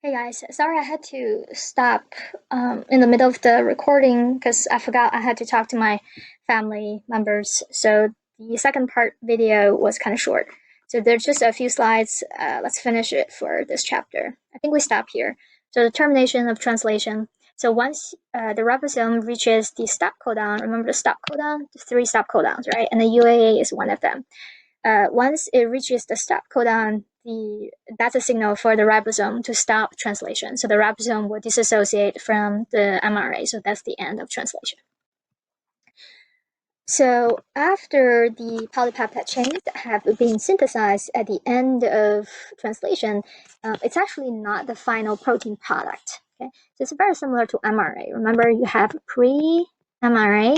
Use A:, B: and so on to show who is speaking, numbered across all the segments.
A: Hey guys, sorry I had to stop in the middle of the recording because I forgot I had to talk to my family members. So the second part video was kind of short. So there's just a few slides. Let's finish it for this chapter. I think we stop here. So the termination of translation. So once the ribosome reaches the stop codon, remember the stop codon? The 3 stop codons, right? And the UAA is one of them. Once it reaches the stop codon, that's a signal for the ribosome to stop translation. So the ribosome will disassociate from the mRNA. So that's the end of translation. So after the polypeptide chains have been synthesized at the end of translation, it's actually not the final protein product. Okay, so it's very similar to mRNA. Remember, you have pre-mRNA.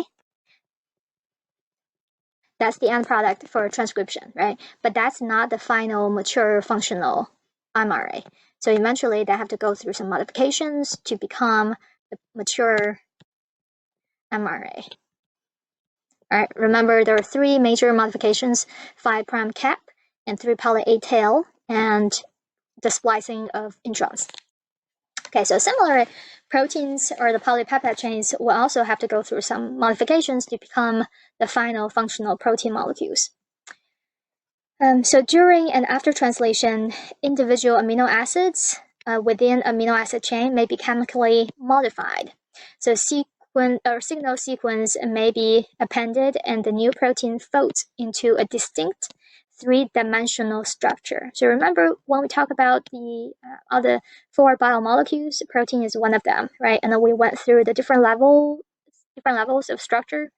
A: That's the end product for transcription, right? But that's not the final mature functional mRNA. So eventually they have to go through some modifications to become the mature mRNA. All right, remember there are 3 major modifications: 5' cap and 3' A tail, and the splicing of introns. Okay, so similar proteins or the polypeptide chains will also have to go through some modifications to become the final functional protein molecules. So during and after translation, individual amino acids within amino acid chain may be chemically modified. So signal sequence may be appended and the new protein folds into a distinct 3-dimensional structure. So remember when we talk about the other 4 biomolecules, protein is one of them, right? And then we went through the different levels of structure.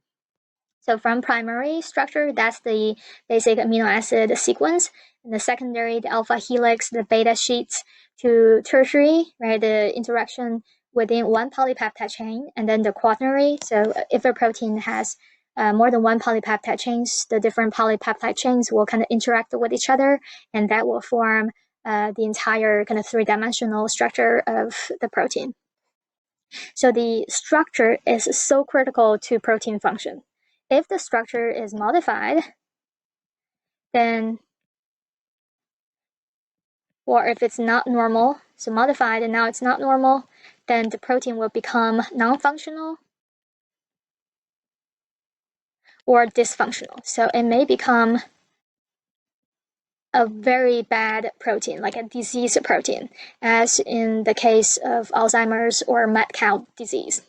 A: So from primary structure, that's the basic amino acid sequence. And the secondary, the alpha helix, the beta sheets, to tertiary, right, the interaction within one polypeptide chain, and then the quaternary. So if a protein has more than one polypeptide chains, the different polypeptide chains will kind of interact with each other, and that will form the entire kind of 3-dimensional structure of the protein. So the structure is so critical to protein function. If the structure is modified, then, or if it's not normal, so modified and now it's not normal, then the protein will become non-functional or dysfunctional. So it may become a very bad protein, like a disease protein, as in the case of Alzheimer's or mad cow disease.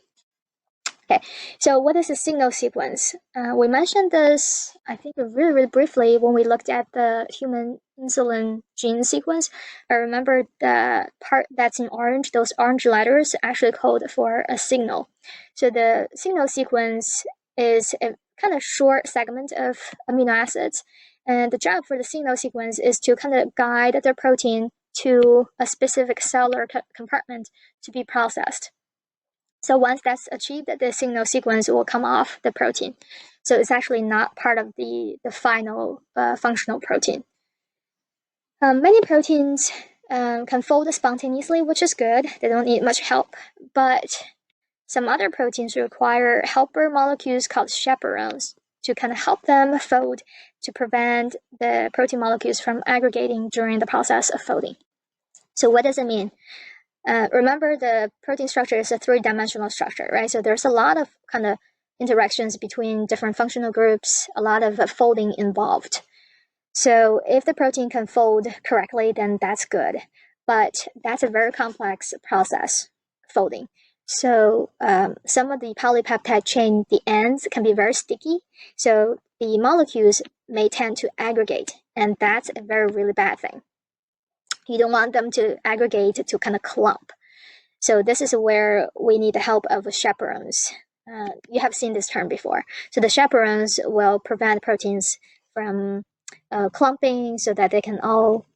A: Okay, so what is a signal sequence? We mentioned this, I think, really briefly when we looked at the human insulin gene sequence. I remember the part that's in orange, those orange letters actually code for a signal. So the signal sequence is a kind of short segment of amino acids, and the job for the signal sequence is to kind of guide the protein to a specific cellular compartment to be processed. So once that's achieved, the signal sequence will come off the protein. So it's actually not part of the final functional protein. Many proteins can fold spontaneously, which is good. They don't need much help. But some other proteins require helper molecules called chaperones to kind of help them fold to prevent the protein molecules from aggregating during the process of folding. So what does it mean? Remember, the protein structure is a 3-dimensional structure, right? So there's a lot of kind of interactions between different functional groups, a lot of folding involved. So if the protein can fold correctly, then that's good. But that's a very complex process, folding. So some of the polypeptide chain, the ends can be very sticky. So the molecules may tend to aggregate, and that's a really bad thing. You don't want them to aggregate to kind of clump. So this is where we need the help of chaperones. You have seen this term before. So the chaperones will prevent proteins from clumping so that they can all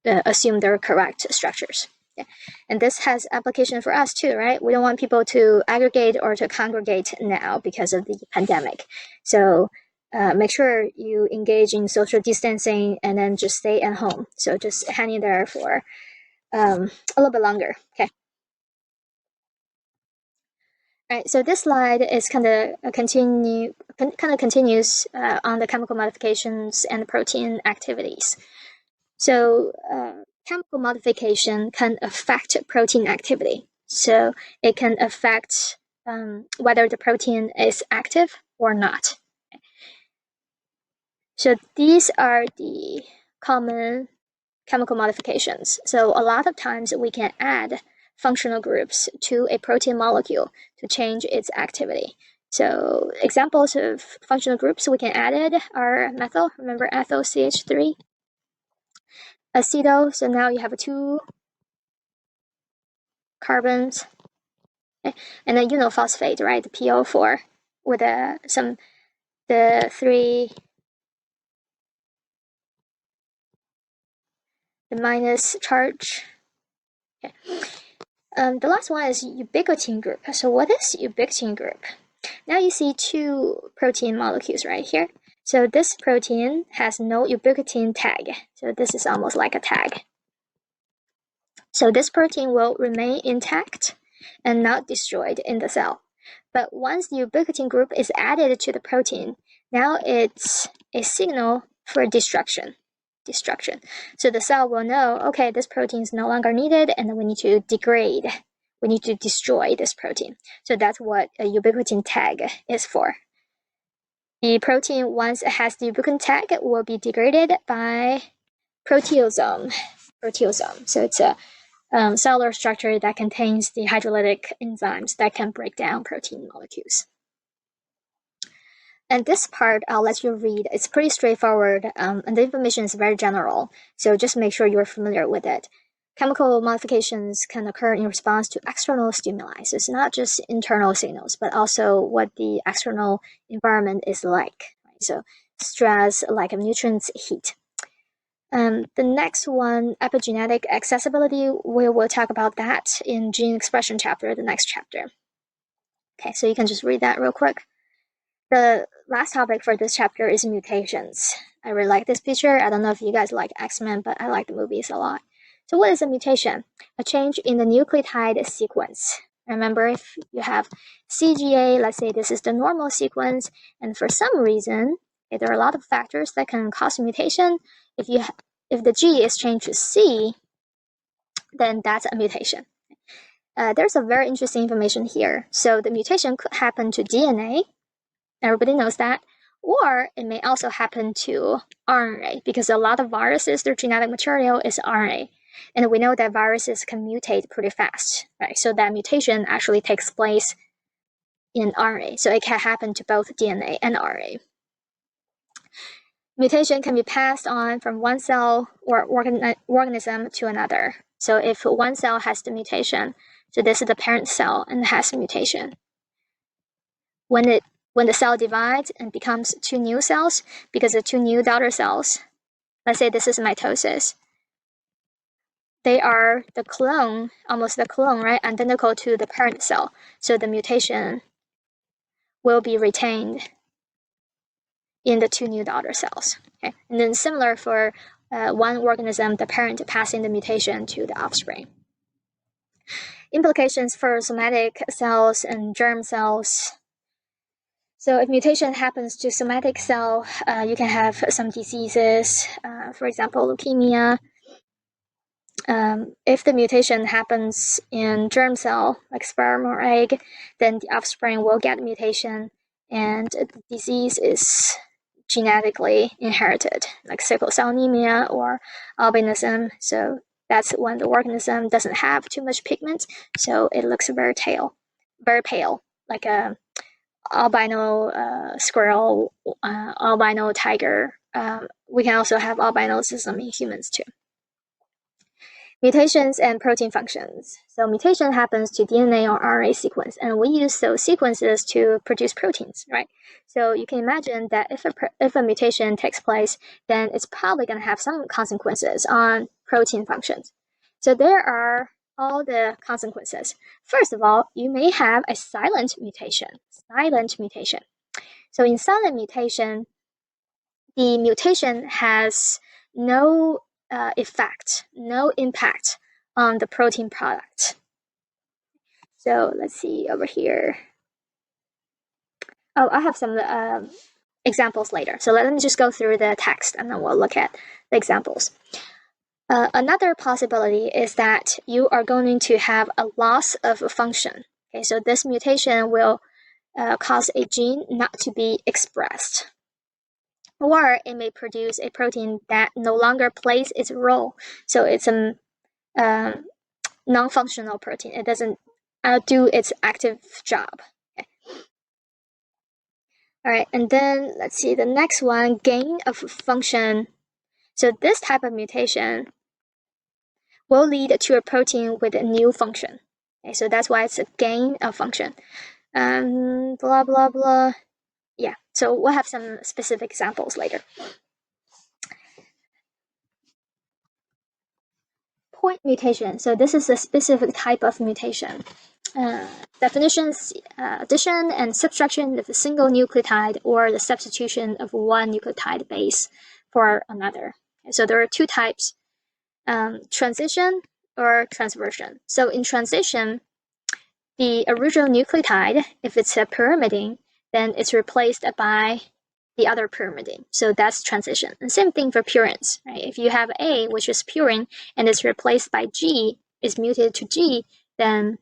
A: assume their correct structures. Yeah. And this has application for us too, right? We don't want people to aggregate or to congregate now because of the pandemic. So make sure you engage in social distancing and then just stay at home. So just hang in there for a little bit longer. Okay. All right. So this slide is kind of continues on the chemical modifications and protein activities. So chemical modification can affect protein activity. So it can affect whether the protein is active or not. So these are the common chemical modifications. So a lot of times we can add functional groups to a protein molecule to change its activity. So examples of functional groups we can add it are methyl, remember ethyl CH3, acetyl, so now you have 2 carbons, okay. And then phosphate, right, the PO4 with the 3, the minus charge. Okay. The last one is ubiquitin group. So what is ubiquitin group? Now you see 2 protein molecules right here. So this protein has no ubiquitin tag. So this is almost like a tag. So this protein will remain intact and not destroyed in the cell. But once the ubiquitin group is added to the protein, now it's a signal for destruction. So the cell will know, okay, this protein is no longer needed and we need to degrade. We need to destroy this protein. So that's what a ubiquitin tag is for. The protein, once it has the ubiquitin tag, will be degraded by proteasome. So it's a cellular structure that contains the hydrolytic enzymes that can break down protein molecules. And this part, I'll let you read. It's pretty straightforward, and the information is very general, so just make sure you're familiar with it. Chemical modifications can occur in response to external stimuli, so it's not just internal signals, but also what the external environment is like. Right? So stress, like nutrients, heat. The next one, epigenetic accessibility, we will talk about that in gene expression chapter, the next chapter. Okay, so you can just read that real quick. The last topic for this chapter is mutations. I really like this picture. I don't know if you guys like X-Men, but I like the movies a lot. So what is a mutation? A change in the nucleotide sequence. Remember, if you have CGA, let's say this is the normal sequence, and for some reason, there are a lot of factors that can cause mutation. If the G is changed to C, then that's a mutation. There's a very interesting information here. So the mutation could happen to DNA. Everybody knows that. Or it may also happen to RNA, because a lot of viruses, their genetic material is RNA. And we know that viruses can mutate pretty fast, right? So that mutation actually takes place in RNA. So it can happen to both DNA and RNA. Mutation can be passed on from one cell or organism to another. So if one cell has the mutation, so this is the parent cell and has a mutation. When the cell divides and becomes 2 new cells, because of 2 new daughter cells, let's say this is mitosis, they are the clone, almost the clone, right? Identical to the parent cell. So the mutation will be retained in the 2 new daughter cells. Okay? And then similar for one organism, the parent passing the mutation to the offspring. Implications for somatic cells and germ cells. So if mutation happens to somatic cell, you can have some diseases, for example, leukemia. If the mutation happens in germ cell, like sperm or egg, then the offspring will get a mutation, and the disease is genetically inherited, like sickle cell anemia or albinism. So that's when the organism doesn't have too much pigment, so it looks very pale, like a albino squirrel, albino tiger. We can also have albinism in humans too. Mutations and protein functions. So mutation happens to DNA or RNA sequence, and we use those sequences to produce proteins, right? So you can imagine that if a mutation takes place, then it's probably going to have some consequences on protein functions. So there are all the consequences. First of all, you may have a silent mutation. So in silent mutation, the mutation has no effect, no impact on the protein product. So let's see over here. Oh, I have some examples later. So let me just go through the text and then we'll look at the examples. Another possibility is that you are going to have a loss of a function. Okay, so this mutation will cause a gene not to be expressed. Or it may produce a protein that no longer plays its role. So it's a non-functional protein. It doesn't do its active job. Okay. All right, and then let's see the next one, gain of function. So this type of mutation will lead to a protein with a new function. Okay, so that's why it's a gain of function. Blah, blah, blah. Yeah, so we'll have some specific examples later. Point mutation. So this is a specific type of mutation. Definitions, addition and subtraction of a single nucleotide or the substitution of one nucleotide base for another. Okay, so there are two types, transition or transversion. So in transition, the original nucleotide, if it's a pyrimidine, then it's replaced by the other pyrimidine. So that's transition. And same thing for purines, right? If you have A, which is purine, and it's replaced by G, is mutated to G, then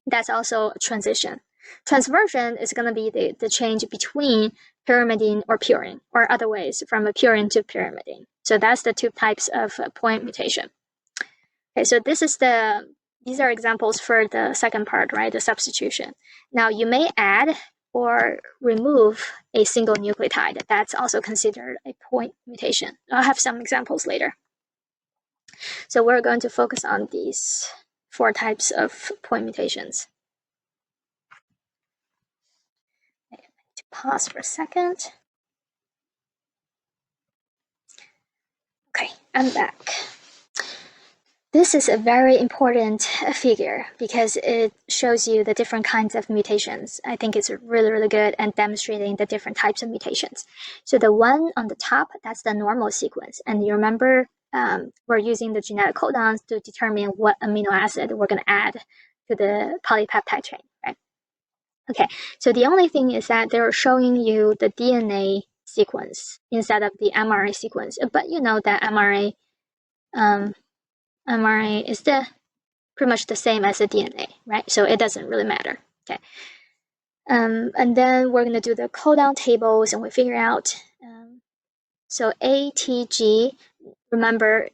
A: that's also a transition. Transversion is going to be the change between pyrimidine or purine, or other ways from a purine to pyrimidine. So that's the two types of point mutation. Okay, so these are examples for the second part, right? The substitution. Now you may add or remove a single nucleotide. That's also considered a point mutation. I'll have some examples later. So we're going to focus on these 4 types of point mutations. I need to pause for a second. Okay, I'm back. This is a very important figure because it shows you the different kinds of mutations. I think it's really, really good at demonstrating the different types of mutations. So the one on the top, that's the normal sequence. And you remember we're using the genetic codons to determine what amino acid we're going to add to the polypeptide chain, right? Okay, so the only thing is that they're showing you the DNA sequence instead of the mRNA sequence. But you know that mRNA is pretty much the same as the DNA, right? So it doesn't really matter. Okay. And then we're going to do the codon tables and we figure out. So ATG, remember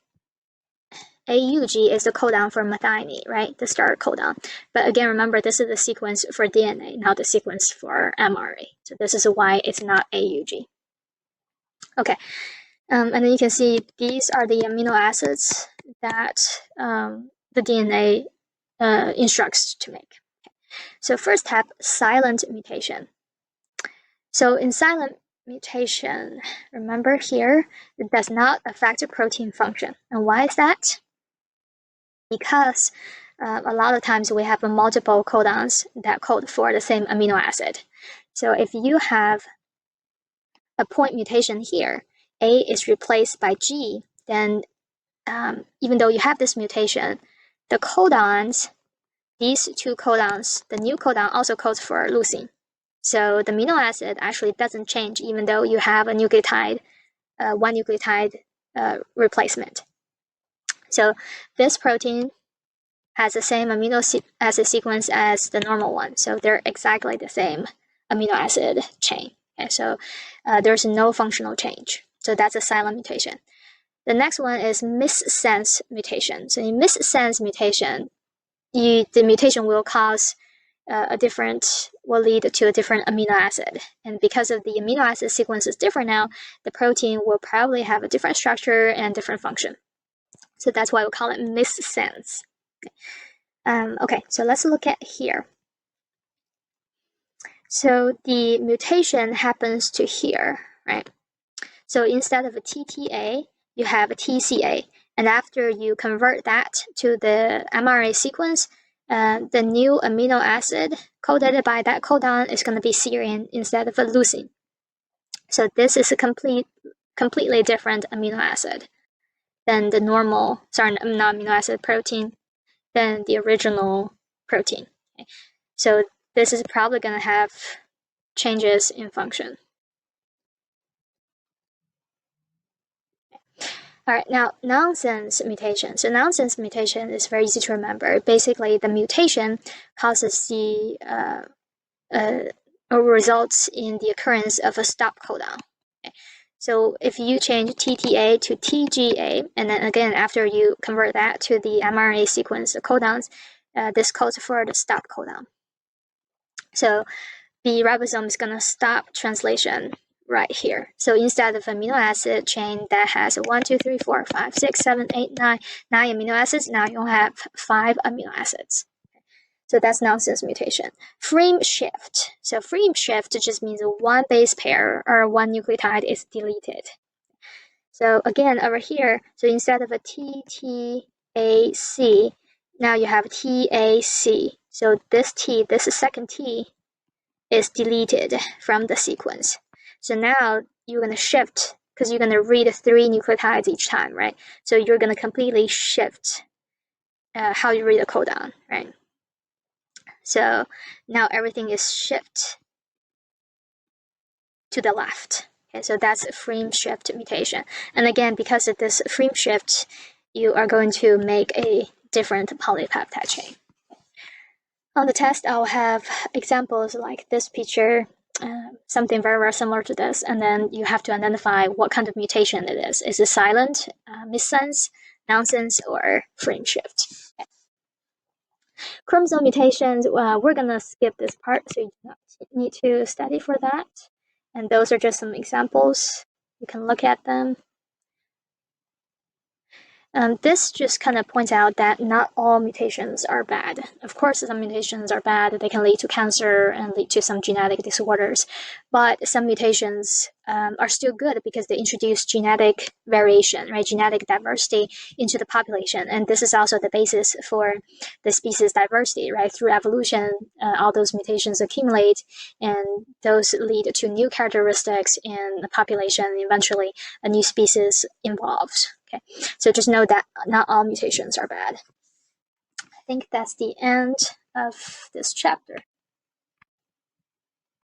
A: AUG is the codon for methionine, right? The start codon. But again, remember this is the sequence for DNA, not the sequence for mRNA. So this is why it's not AUG. Okay. And then you can see these are the amino acids that the DNA instructs to make. Okay. So first step, silent mutation. So in silent mutation, remember here, it does not affect the protein function. And why is that? Because a lot of times we have multiple codons that code for the same amino acid. So if you have a point mutation here, A is replaced by G, then even though you have this mutation, the codons, these two codons, the new codon also codes for leucine. So the amino acid actually doesn't change even though you have a nucleotide, one nucleotide replacement. So this protein has the same amino acid sequence as the normal one. So they're exactly the same amino acid chain. Okay, so there's no functional change. So that's a silent mutation. The next one is missense mutation. So in missense mutation, the mutation will cause will lead to a different amino acid. And because of the amino acid sequence is different now, the protein will probably have a different structure and different function. So that's why we call it missense. Okay, so let's look at here. So the mutation happens to here, right? So instead of a TTA, you have a TCA. And after you convert that to the mRNA sequence, the new amino acid coded by that codon is going to be serine instead of a leucine. So this is a completely different amino acid than the normal, not amino acid protein, than the original protein. Okay. So this is probably going to have changes in function. All right, now nonsense mutation. So nonsense mutation is very easy to remember. Basically, the mutation causes the or results in the occurrence of a stop codon. Okay. So if you change TTA to TGA, and then again after you convert that to the mRNA sequence of codons, this calls for the stop codon. So the ribosome is going to stop translation right here. So instead of amino acid chain that has 1, 2, 3, 4, 5, 6, 7, 8, 9 amino acids, now you have 5 amino acids. So that's nonsense mutation. Frame shift. So frame shift just means one base pair or one nucleotide is deleted. So again, over here, so instead of a TTAC, now you have TAC. So this T, this second T, is deleted from the sequence. So now you're going to shift, because you're going to read 3 nucleotides each time, right? So you're going to completely shift how you read a codon, right? So now everything is shift to the left. Okay, so that's a frame shift mutation. And again, because of this frame shift, you are going to make a different polypeptide chain. On the test, I'll have examples like this picture, something very, very similar to this, and then you have to identify what kind of mutation it is. Is it silent, missense, nonsense, or frame shift? Okay. Chromosome mutations, we're going to skip this part, so you do not need to study for that. And those are just some examples. You can look at them. This just kind of points out that not all mutations are bad. Of course, some mutations are bad. They can lead to cancer and lead to some genetic disorders. But some mutations are still good because they introduce genetic variation, right? Genetic diversity into the population. And this is also the basis for the species diversity, right? Through evolution, all those mutations accumulate, and those lead to new characteristics in the population. And eventually, a new species evolves. Okay, so just know that not all mutations are bad. I think that's the end of this chapter.